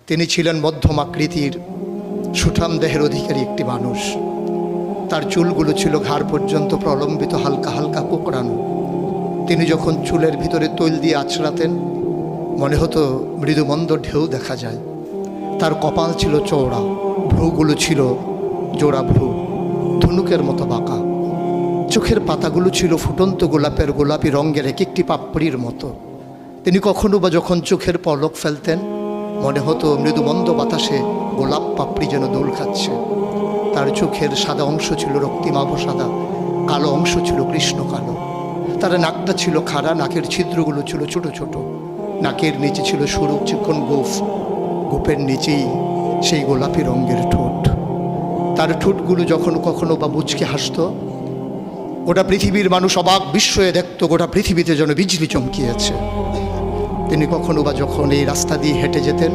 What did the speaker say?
তিনি ছিলেন মধ্যম আকৃতির সুঠাম দেহের অধিকারী একটি মানুষ। তার চুলগুলো ছিল ঘাড় পর্যন্ত প্রলম্বিত, হালকা হালকা কোঁকড়ানো। তিনি যখন চুলের ভিতরে তৈল দিয়ে আছড়াতেন মনে হতো মৃদুমন্দ ঢেউ দেখা যায়। তার কপাল ছিল চওড়া, ভ্রুগুলো ছিল জোড়া ভ্রু, ধনুকের মতো বাঁকা। চোখের পাতাগুলো ছিল ফুটন্ত গোলাপের গোলাপি রঙের এক একটি পাপড়ির মতো। তিনি কখনো বা যখন চোখের পলক ফেলতেন মনে হতো মৃদুমন্দ বাতাসে গোলাপ পাপড়ি যেন দোল খাচ্ছে। তার চোখের সাদা অংশ ছিল রক্তিমাভ সাদা, কালো অংশ ছিল কৃষ্ণ কালো। তার নাকটা ছিল খাড়া, নাকের ছিদ্রগুলো ছিল ছোট ছোট। নাকের নিচে ছিল সরু চিকন গোঁফ, গোঁফের নিচেই সেই গোলাপি রঙের ঠোঁট। তার ঠোঁটগুলো যখন কখনো বা মুচকে হাসত, গোটা পৃথিবীর মানুষ অবাক বিস্ময়ে দেখত গোটা পৃথিবীতে যেন বিজলি চমকিয়েছে। তিনি কখনো বা যখন এই রাস্তা দিয়ে হেঁটে যেতেন